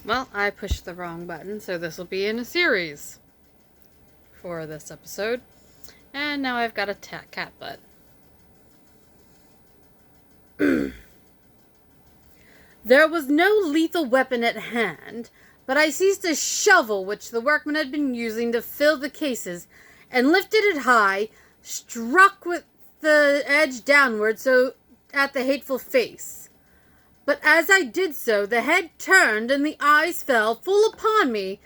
Well, I pushed the wrong button, so this will be in a series for this episode. And now I've got a cat butt. There was no lethal weapon at hand, but I seized a shovel which the workmen had been using to fill the cases, and lifted it high, struck with the edge downward so at the hateful face. But as I did so, the head turned, and the eyes fell full upon me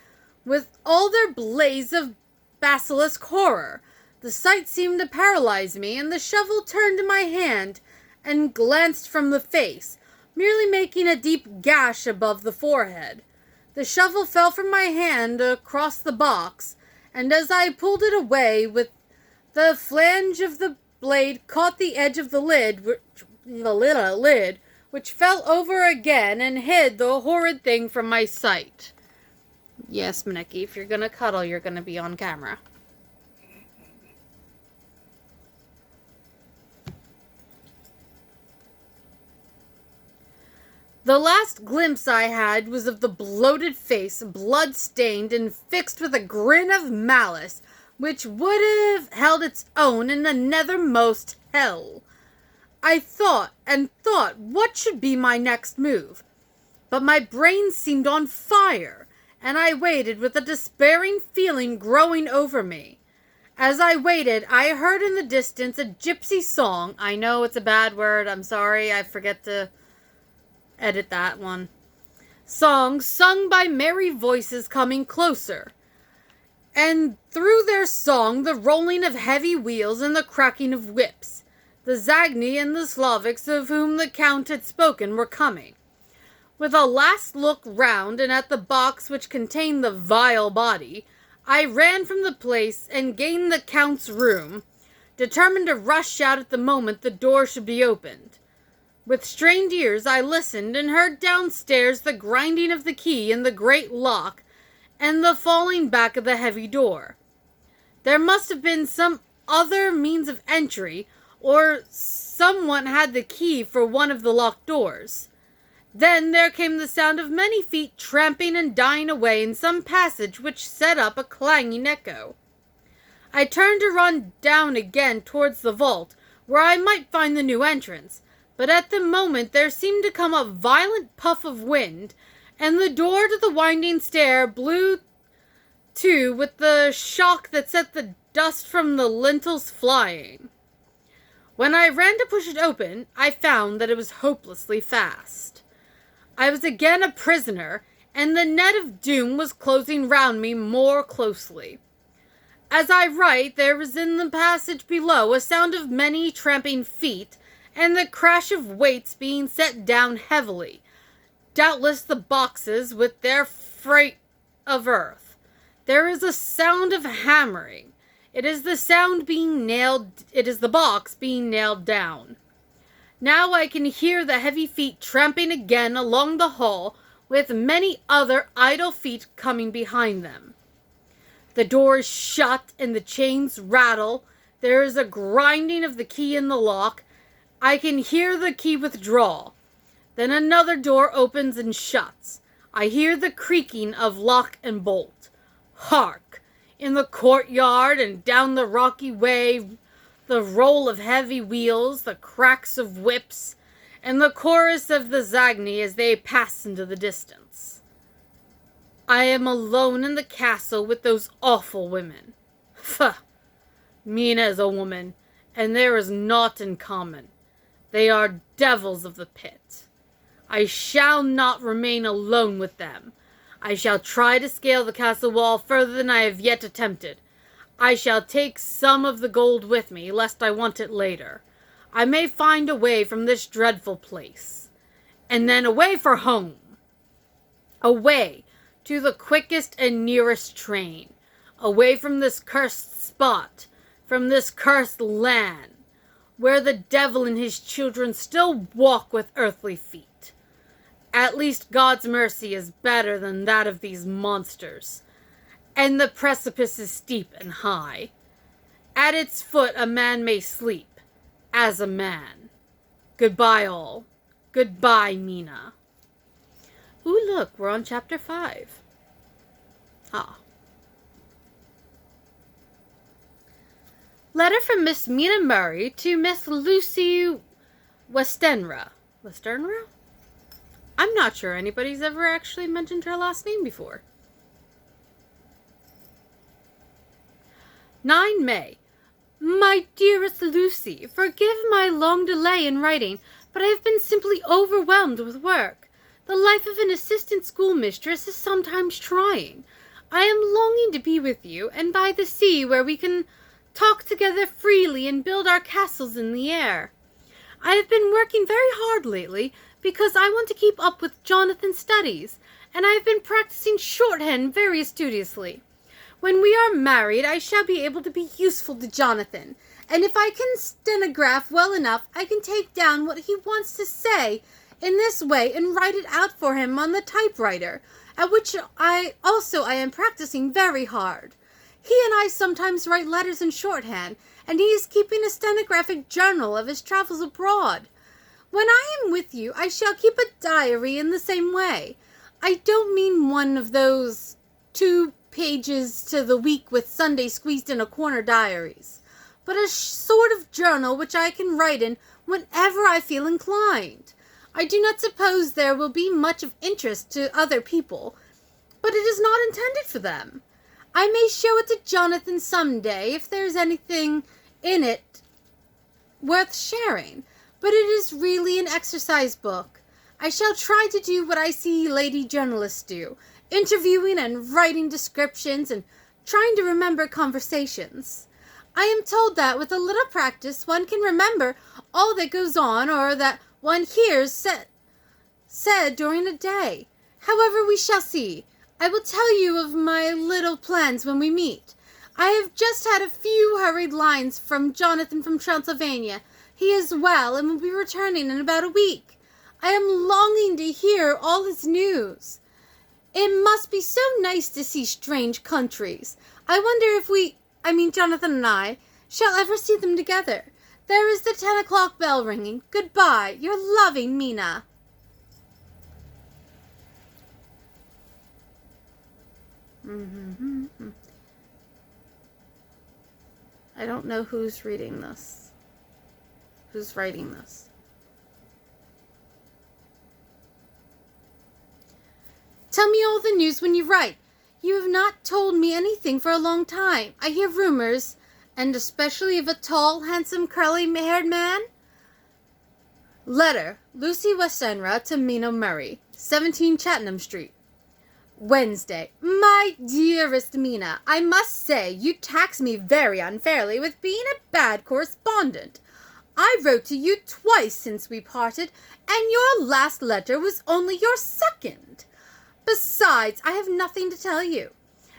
with all their blaze of basilisk horror. The sight seemed to paralyze me, and the shovel turned in my hand and glanced from the face, merely making a deep gash above the forehead. The shovel fell from my hand across the box, and as I pulled it away, with the flange of the blade caught the edge of the lid, which fell over again and hid the horrid thing from my sight. Yes, Maneki, if you're gonna cuddle, you're gonna be on camera. The last glimpse I had was of the bloated face, blood-stained and fixed with a grin of malice, which would have held its own in the nethermost hell. I thought and thought what should be my next move, but my brain seemed on fire, and I waited with a despairing feeling growing over me. As I waited, I heard in the distance a gypsy song. I know it's a bad word, I'm sorry, I forget to edit that one. Song sung by merry voices coming closer, and through their song the rolling of heavy wheels and the cracking of whips. The Zagni and the Slavics of whom the Count had spoken were coming. With a last look round and at the box which contained the vile body, I ran from the place and gained the Count's room, determined to rush out at the moment the door should be opened. With strained ears I listened, and heard downstairs the grinding of the key in the great lock and the falling back of the heavy door. There must have been some other means of entry, or someone had the key for one of the locked doors. Then there came the sound of many feet tramping and dying away in some passage which set up a clanging echo. I turned to run down again towards the vault, where I might find the new entrance, but at the moment there seemed to come a violent puff of wind, and the door to the winding stair blew to with the shock that set the dust from the lintels flying. When I ran to push it open, I found that it was hopelessly fast. I was again a prisoner, and the net of doom was closing round me more closely. As I write, there was in the passage below a sound of many tramping feet, and the crash of weights being set down heavily, doubtless the boxes with their freight of earth. There is a sound of hammering. It is the box being nailed down. Now I can hear the heavy feet tramping again along the hall, with many other idle feet coming behind them. The door is shut and the chains rattle. There is a grinding of the key in the lock. I can hear the key withdraw. Then another door opens and shuts. I hear the creaking of lock and bolt. Hark! In the courtyard and down the rocky way, the roll of heavy wheels, the cracks of whips, and the chorus of the Zagni as they pass into the distance. I am alone in the castle with those awful women. Pho! Mina is a woman, and there is naught in common. They are devils of the pit. I shall not remain alone with them. I shall try to scale the castle wall further than I have yet attempted. I shall take some of the gold with me, lest I want it later. I may find a way from this dreadful place. And then away for home. Away to the quickest and nearest train. Away from this cursed spot, from this cursed land, where the devil and his children still walk with earthly feet. At least God's mercy is better than that of these monsters, and the precipice is steep and high. At its foot a man may sleep, as a man. Goodbye all. Goodbye, Mina. Ooh, look, we're on chapter 5. Ah. Letter from Miss Mina Murray to Miss Lucy Westenra. Westenra? I'm not sure anybody's ever actually mentioned her last name before. 9 May. My dearest Lucy, forgive my long delay in writing, but I have been simply overwhelmed with work. The life of an assistant schoolmistress is sometimes trying. I am longing to be with you, and by the sea where we can talk together freely and build our castles in the air. I have been working very hard lately because I want to keep up with Jonathan's studies, and I have been practicing shorthand very studiously. When we are married, I shall be able to be useful to Jonathan, and if I can stenograph well enough, I can take down what he wants to say in this way and write it out for him on the typewriter, at which I am practicing very hard. He and I sometimes write letters in shorthand, and he is keeping a stenographic journal of his travels abroad. When I am with you, I shall keep a diary in the same way. I don't mean one of those 2 pages to the week with Sunday squeezed in a corner diaries, but a sort of journal which I can write in whenever I feel inclined. I do not suppose there will be much of interest to other people, but it is not intended for them. I may show it to Jonathan some day if there is anything in it worth sharing, but it is really an exercise book. I shall try to do what I see lady journalists do, interviewing and writing descriptions and trying to remember conversations. I am told that with a little practice one can remember all that goes on or that one hears said during a day. However, we shall see. I will tell you of my little plans when we meet. I have just had a few hurried lines from Jonathan from Transylvania. He is well and will be returning in about a week. I am longing to hear all his news. It must be so nice to see strange countries. I wonder if Jonathan and I, shall ever see them together. There is the 10 o'clock bell ringing. Goodbye, your loving Mina. I don't know who's reading this. Who's writing this? Tell me all the news when you write. You have not told me anything for a long time. I hear rumors, and especially of a tall, handsome, curly-haired man. Letter, Lucy Westenra to Mina Murray, 17 Chattenham Street. Wednesday. My dearest Mina, I must say you tax me very unfairly with being a bad correspondent. I wrote to you twice since we parted, and your last letter was only your second. Besides, I have nothing to tell you.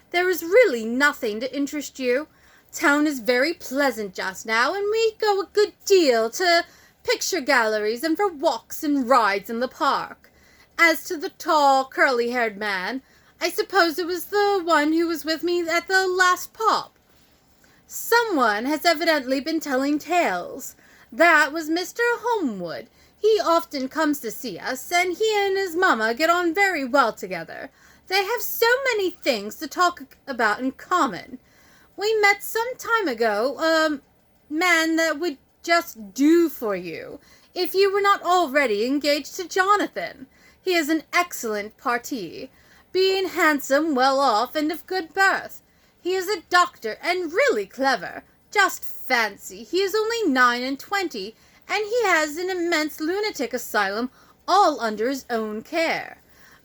There is really nothing to interest you. Town is very pleasant just now, and we go a good deal to picture galleries and for walks and rides in the park. As to the tall, curly-haired man, I suppose it was the one who was with me at the last pop. Someone has evidently been telling tales. That was Mr. Homewood. He often comes to see us, and he and his mamma get on very well together. They have so many things to talk about in common. We met some time ago a man that would just do for you, if you were not already engaged to Jonathan. He is an excellent parti, being handsome, well off, and of good birth. He is a doctor, and really clever. Just fancy, he is only 29, and he has an immense lunatic asylum all under his own care.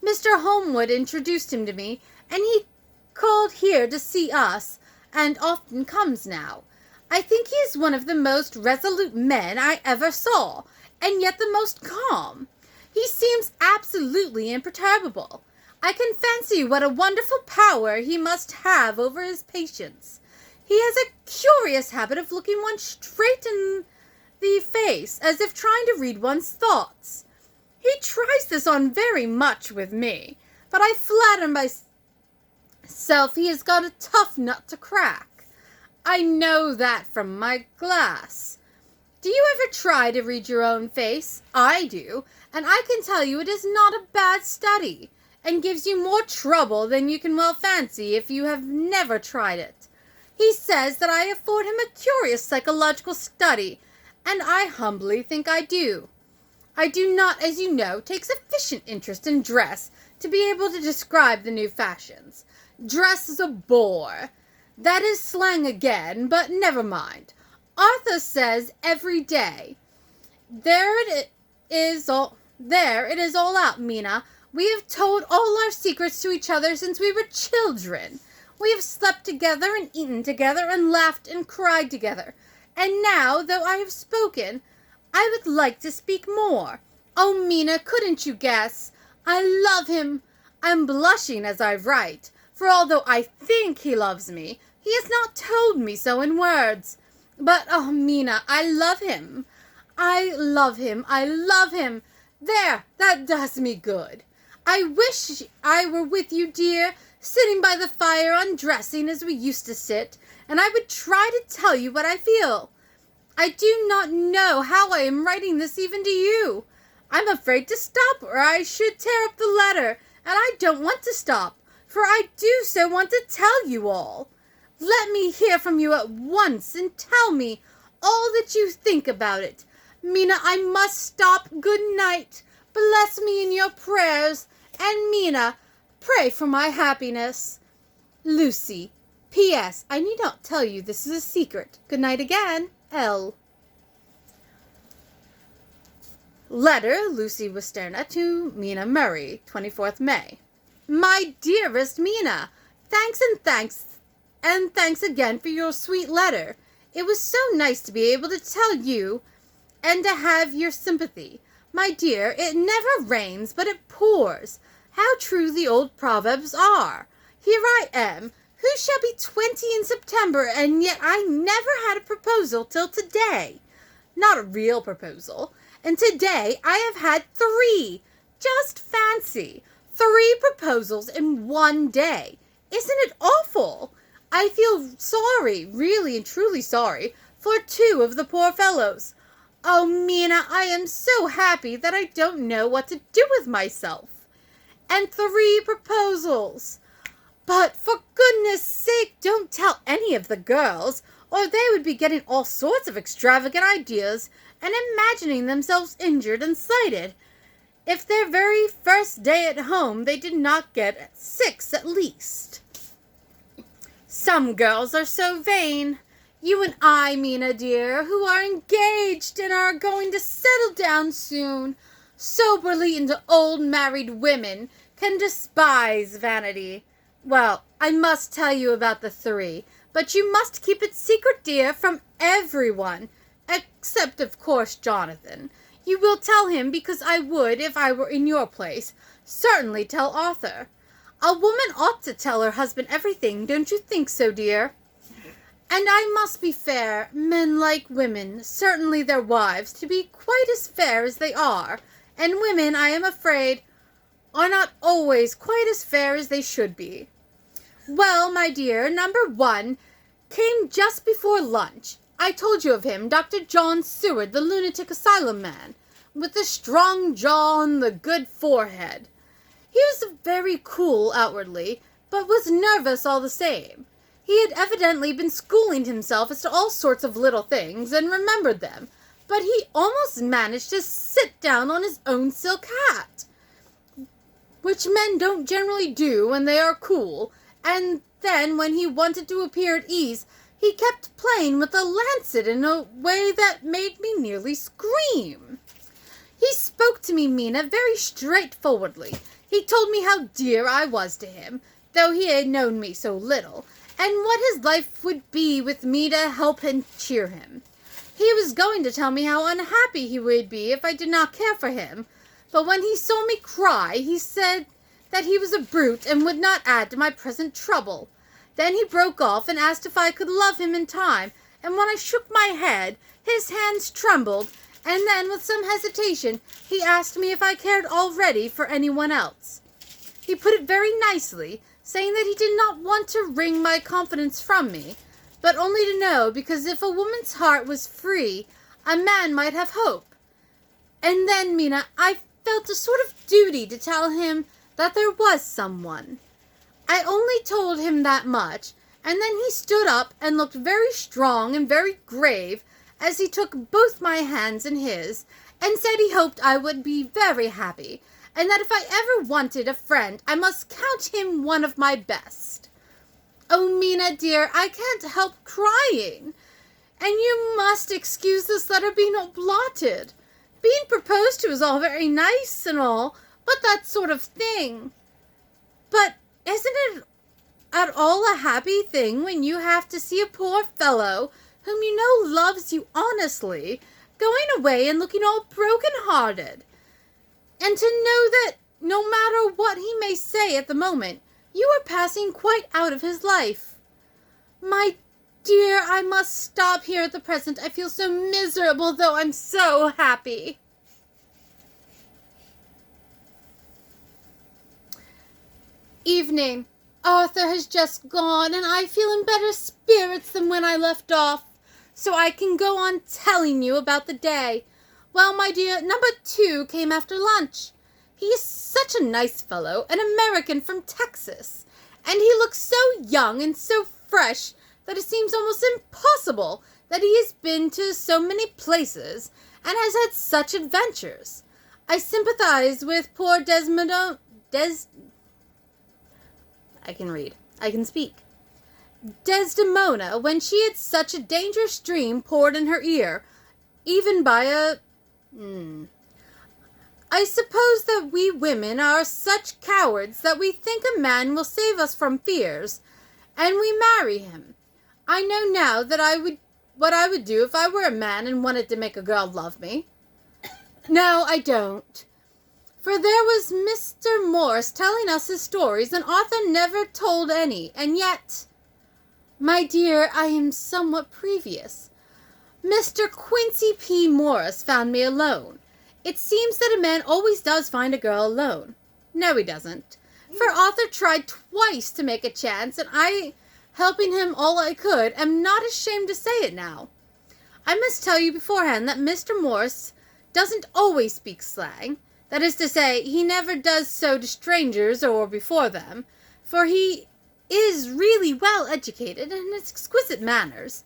Mr. Homewood introduced him to me, and he called here to see us, and often comes now. I think he is one of the most resolute men I ever saw, and yet the most calm. He seems absolutely imperturbable. I can fancy what a wonderful power he must have over his patients. He has a curious habit of looking one straight in the face, as if trying to read one's thoughts. He tries this on very much with me, but I flatter myself he has got a tough nut to crack. I know that from my glass. Do you ever try to read your own face? I do, and I can tell you it is not a bad study, and gives you more trouble than you can well fancy if you have never tried it. He says that I afford him a curious psychological study, and I humbly think I do. I do not, as you know, take sufficient interest in dress to be able to describe the new fashions. Dress is a bore. That is slang again, but never mind. Arthur says every day. There it is all out, Mina. We have told all our secrets to each other since we were children. We have slept together and eaten together and laughed and cried together. And now, though I have spoken, I would like to speak more. Oh, Mina, couldn't you guess? I love him. I'm blushing as I write, for although I think he loves me, he has not told me so in words. But, oh, Mina, I love him. I love him. I love him. There, that does me good. I wish I were with you, dear, sitting by the fire undressing as we used to sit, and I would try to tell you what I feel. I do not know how I am writing this even to you. I'm afraid to stop or I should tear up the letter, and I don't want to stop, for I do so want to tell you all. Let me hear from you at once and tell me all that you think about it. Mina, I must stop. Good night. Bless me in your prayers, and Mina, pray for my happiness. Lucy. P.S. I need not tell you this is a secret. Good night again. L. Letter, Lucy Westerna to Mina Murray, 24th May. My dearest Mina, thanks again for your sweet letter. It was so nice to be able to tell you and to have your sympathy. My dear, it never rains, but it pours. How true the old proverbs are. Here I am, who shall be 20 in September, and yet I never had a proposal till today. Not a real proposal. And today I have had 3. Just fancy. 3 proposals in one day. Isn't it awful? I feel sorry, really and truly sorry, for 2 of the poor fellows. Oh, Mina, I am so happy that I don't know what to do with myself. And 3 proposals. But for goodness sake, don't tell any of the girls, or they would be getting all sorts of extravagant ideas and imagining themselves injured and slighted. If their very first day at home they did not get 6 at least. Some girls are so vain. You and I, Mina dear, who are engaged and are going to settle down soon, soberly into old married women, can despise vanity. Well, I must tell you about the 3, but you must keep it secret, dear, from everyone, except, of course, Jonathan. You will tell him because I would, if I were in your place, certainly tell Arthur. A woman ought to tell her husband everything, don't you think so, dear? And I must be fair. Men like women, certainly their wives, to be quite as fair as they are, and women, I am afraid, are not always quite as fair as they should be. Well, my dear, number 1 came just before lunch. I told you of him, Dr. John Seward, the lunatic asylum man, with the strong jaw and the good forehead. He was very cool outwardly, but was nervous all the same. He had evidently been schooling himself as to all sorts of little things, and remembered them, but he almost managed to sit down on his own silk hat, which men don't generally do when they are cool, and then when he wanted to appear at ease, he kept playing with a lancet in a way that made me nearly scream. He spoke to me, Mina, very straightforwardly. He told me how dear I was to him, though he had known me so little, and what his life would be with me to help and cheer him. He was going to tell me how unhappy he would be if I did not care for him, but when he saw me cry, he said that he was a brute and would not add to my present trouble. Then he broke off and asked if I could love him in time, and when I shook my head, his hands trembled, and then, with some hesitation, he asked me if I cared already for anyone else. He put it very nicely, saying that he did not want to wring my confidence from me, but only to know, because if a woman's heart was free, a man might have hope. And then, Mina, I felt a sort of duty to tell him that there was someone. I only told him that much, and then he stood up and looked very strong and very grave as he took both my hands in his and said he hoped I would be very happy, and that if I ever wanted a friend, I must count him one of my best. Oh, Mina, dear, I can't help crying. And you must excuse this letter being all blotted. Being proposed to is all very nice and all, but that sort of thing. But isn't it at all a happy thing when you have to see a poor fellow whom you know loves you honestly going away and looking all broken-hearted? And to know that no matter what he may say at the moment, you are passing quite out of his life. My dear, I must stop here at the present. I feel so miserable, though I'm so happy. Evening. Arthur has just gone, and I feel in better spirits than when I left off, so I can go on telling you about the day. Well, my dear, number 2 came after lunch. He is such a nice fellow, an American from Texas, and he looks so young and so fresh that it seems almost impossible that he has been to so many places and has had such adventures. I sympathize with poor Desdemona, when she had such a dangerous dream poured in her ear, even by a... I suppose that we women are such cowards that we think a man will save us from fears, and we marry him. I know now that what I would do if I were a man and wanted to make a girl love me. No, I don't. For there was Mr. Morris telling us his stories, and Arthur never told any, and yet... My dear, I am somewhat previous. Mr. Quincy P. Morris found me alone. It seems that a man always does find a girl alone. No, he doesn't. For Arthur tried twice to make a chance, and I, helping him all I could, am not ashamed to say it now. I must tell you beforehand that Mr. Morris doesn't always speak slang. That is to say, he never does so to strangers or before them, for he is really well educated and has exquisite manners.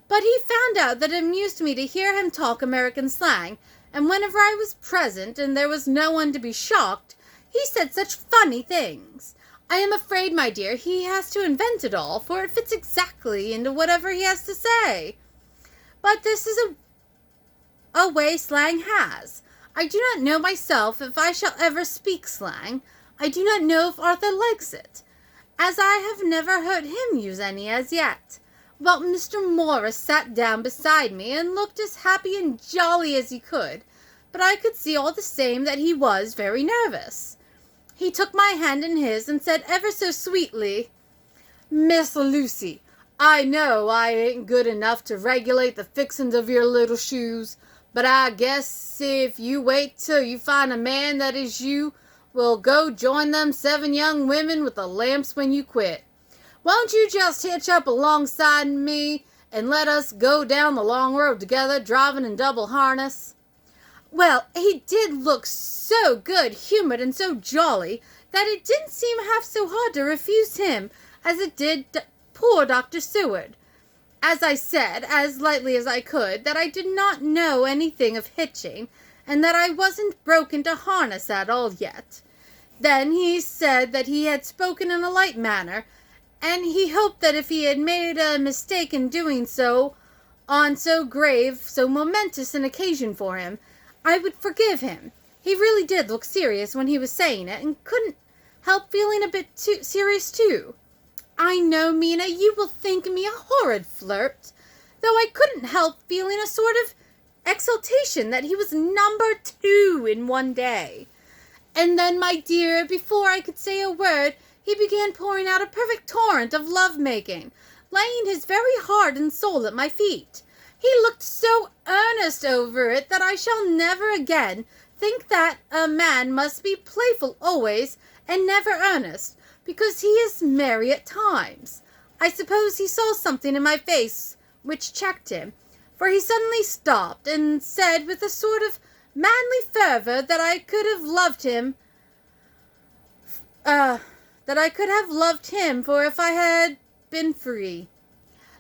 But he found out that it amused me to hear him talk American slang, and whenever I was present and there was no one to be shocked, he said such funny things. I am afraid, my dear, he has to invent it all, for it fits exactly into whatever he has to say. But this is a way slang has. I do not know myself if I shall ever speak slang. I do not know if Arthur likes it, as I have never heard him use any as yet. Well, Mr. Morris sat down beside me and looked as happy and jolly as he could, but I could see all the same that he was very nervous. He took my hand in his and said ever so sweetly, "Miss Lucy, I know I ain't good enough to regulate the fixings of your little shoes, but I guess if you wait till you find a man that is you, will go join them 7 young women with the lamps when you quit. Won't you just hitch up alongside me and let us go down the long road together, driving in double harness?" Well, he did look so good-humored and so jolly that it didn't seem half so hard to refuse him as it did poor Dr. Seward. As I said, as lightly as I could, that I did not know anything of hitching, and that I wasn't broken to harness at all yet. Then he said that he had spoken in a light manner, and he hoped that if he had made a mistake in doing so on so grave, so momentous an occasion for him, I would forgive him. He really did look serious when he was saying it, and couldn't help feeling a bit too serious too. I know, Mina, you will think me a horrid flirt, though I couldn't help feeling a sort of exultation that he was number 2 in one day. And then, my dear, before I could say a word, he began pouring out a perfect torrent of love-making, laying his very heart and soul at my feet. He looked so earnest over it that I shall never again think that a man must be playful always and never earnest, because he is merry at times. I suppose he saw something in my face which checked him, for he suddenly stopped and said with a sort of manly fervor that I could have loved him, for if I had been free.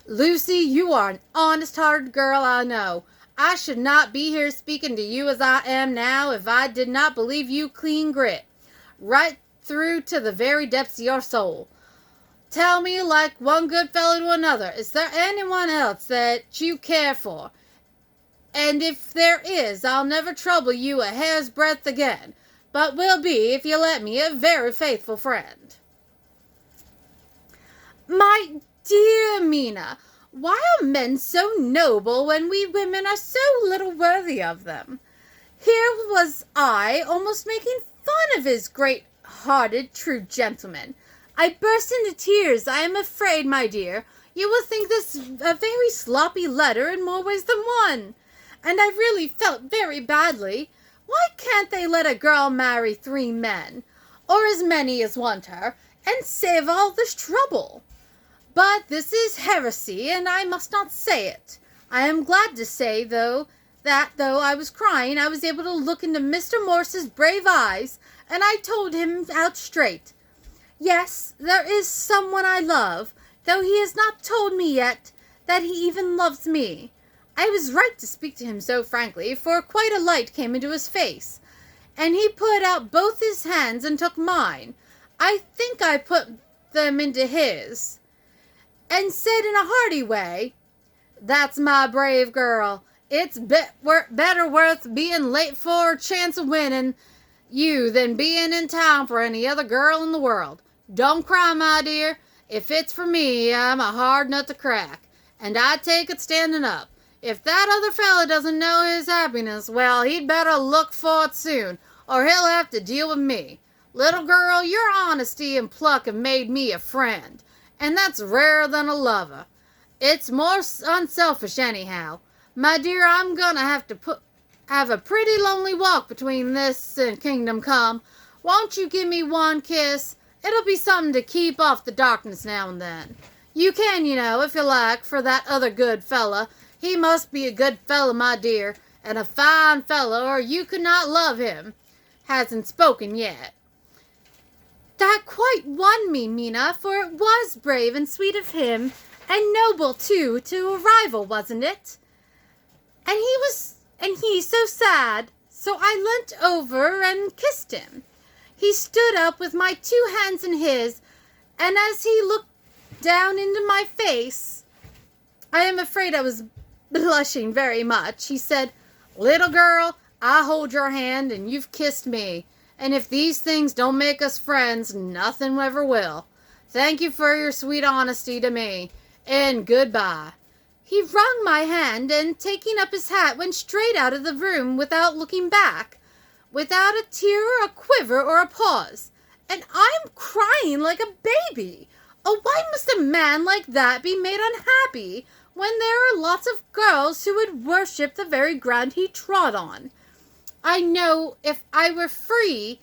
Lucy, you are an honest-hearted girl, I know. I should not be here speaking to you as I am now if I did not believe you clean grit, right through to the very depths of your soul. Tell me, like one good fellow to another, is there anyone else that you care for? And if there is, I'll never trouble you a hair's breadth again, but will be, if you let me, a very faithful friend. My dear Mina, why are men so noble when we women are so little worthy of them? Here was I, almost making fun of his great-hearted, true gentleman. I burst into tears. I am afraid, my dear, you will think this a very sloppy letter in more ways than one. And I really felt very badly. Why can't they let a girl marry 3 men, or as many as want her, and save all this trouble? But this is heresy, and I must not say it. I am glad to say, though I was crying, I was able to look into Mr. Morse's brave eyes, and I told him out straight. Yes, there is someone I love, though he has not told me yet that he even loves me. I was right to speak to him so frankly, for quite a light came into his face, and he put out both his hands and took mine. I think I put them into his, and said in a hearty way, "That's my brave girl. It's better worth being late for a chance of winning you than being in town for any other girl in the world. Don't cry, my dear. If it's for me, I'm a hard nut to crack, and I take it standing up. If that other fella doesn't know his happiness, well, he'd better look for it soon, or he'll have to deal with me. Little girl, your honesty and pluck have made me a friend, and that's rarer than a lover. It's more unselfish anyhow. My dear, I'm gonna have a pretty lonely walk between this and Kingdom Come. Won't you give me one kiss? It'll be something to keep off the darkness now and then. You can, you know, if you like, for that other good fella. He must be a good fella, my dear, and a fine fella, or you could not love him. Hasn't spoken yet." That quite won me, Mina, for it was brave and sweet of him, and noble, too, to a rival, wasn't it? And he's so sad, so I leant over and kissed him. He stood up with my 2 hands in his, and as he looked down into my face, I am afraid I was blushing very much, he said, "Little girl, I hold your hand, and you've kissed me. And if these things don't make us friends, nothing ever will. Thank you for your sweet honesty to me, and goodbye." He wrung my hand, and taking up his hat, went straight out of the room without looking back, without a tear or a quiver or a pause. And I'm crying like a baby. Oh, why must a man like that be made unhappy when there are lots of girls who would worship the very ground he trod on? I know if I were free,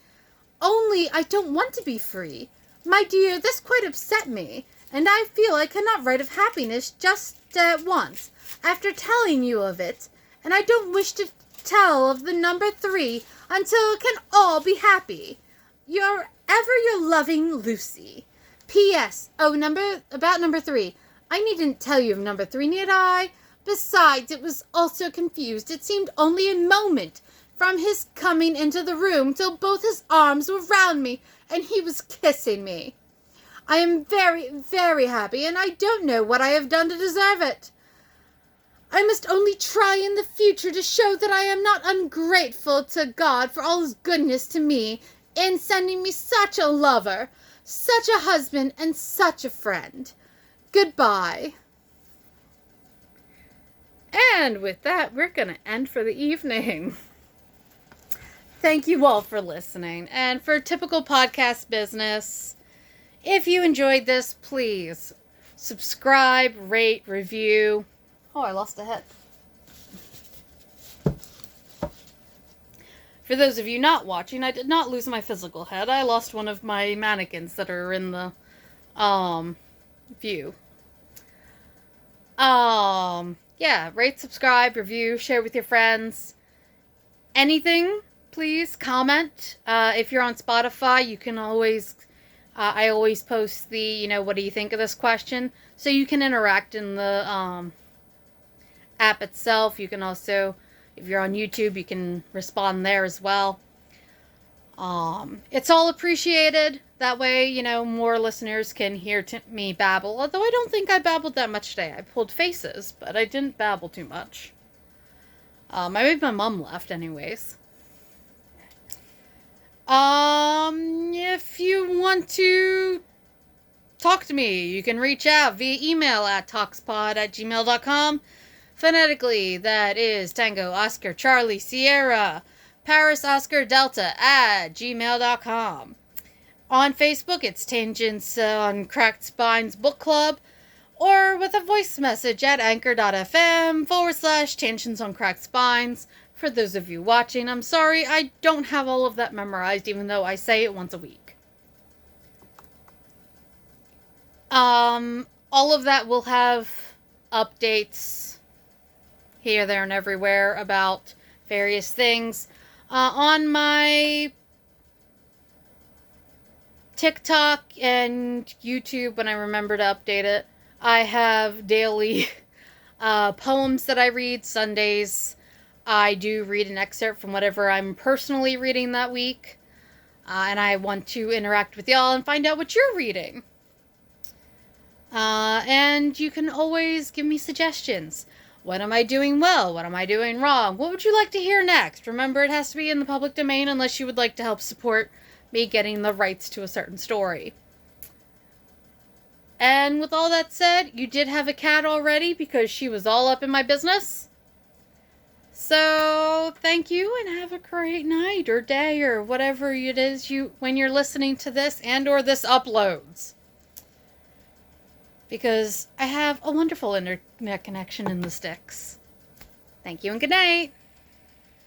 only I don't want to be free. My dear, this quite upset me, and I feel I cannot write of happiness just at once, after telling you of it, and I don't wish to tell of the number 3 until it can all be happy. Your loving Lucy. P.S. About number 3. I needn't tell you of number 3, need I? Besides, it was also confused. It seemed only a moment from his coming into the room till both his arms were round me and he was kissing me. I am very, very happy, and I don't know what I have done to deserve it. I must only try in the future to show that I am not ungrateful to God for all his goodness to me in sending me such a lover, such a husband, and such a friend. Goodbye. And with that, we're going to end for the evening. Thank you all for listening. And for typical podcast business, if you enjoyed this, please subscribe, rate, review. Oh, I lost a head. For those of you not watching, I did not lose my physical head. I lost one of my mannequins that are in the view. Yeah, rate, subscribe, review, share with your friends. Anything, please comment. If you're on Spotify, you can always, I always post the, what do you think of this question? So you can interact in the app itself. You can also, if you're on YouTube, you can respond there as well. It's all appreciated. That way, more listeners can hear me babble. Although I don't think I babbled that much today. I pulled faces, but I didn't babble too much. I made my mom laugh anyways. If you want to talk to me, you can reach out via email at talkspod@gmail.com. Phonetically, that is Tango Oscar Charlie Sierra Paris Oscar Delta @gmail.com. On Facebook, it's Tangents on Cracked Spines Book Club, or with a voice message at anchor.fm/Tangents on Cracked Spines. For those of you watching, I'm sorry, I don't have all of that memorized, even though I say it once a week. All of that will have updates here, there, and everywhere about various things. On my TikTok and YouTube, when I remember to update it, I have daily poems that I read. Sundays, I do read an excerpt from whatever I'm personally reading that week. And I want to interact with y'all and find out what you're reading. And you can always give me suggestions. What am I doing well? What am I doing wrong? What would you like to hear next? Remember, it has to be in the public domain unless you would like to help support me getting the rights to a certain story. And with all that said, you did have a cat already because she was all up in my business. So, thank you and have a great night or day or whatever it is when you're listening to this and or this uploads. Because I have a wonderful internet connection in the sticks. Thank you and good night.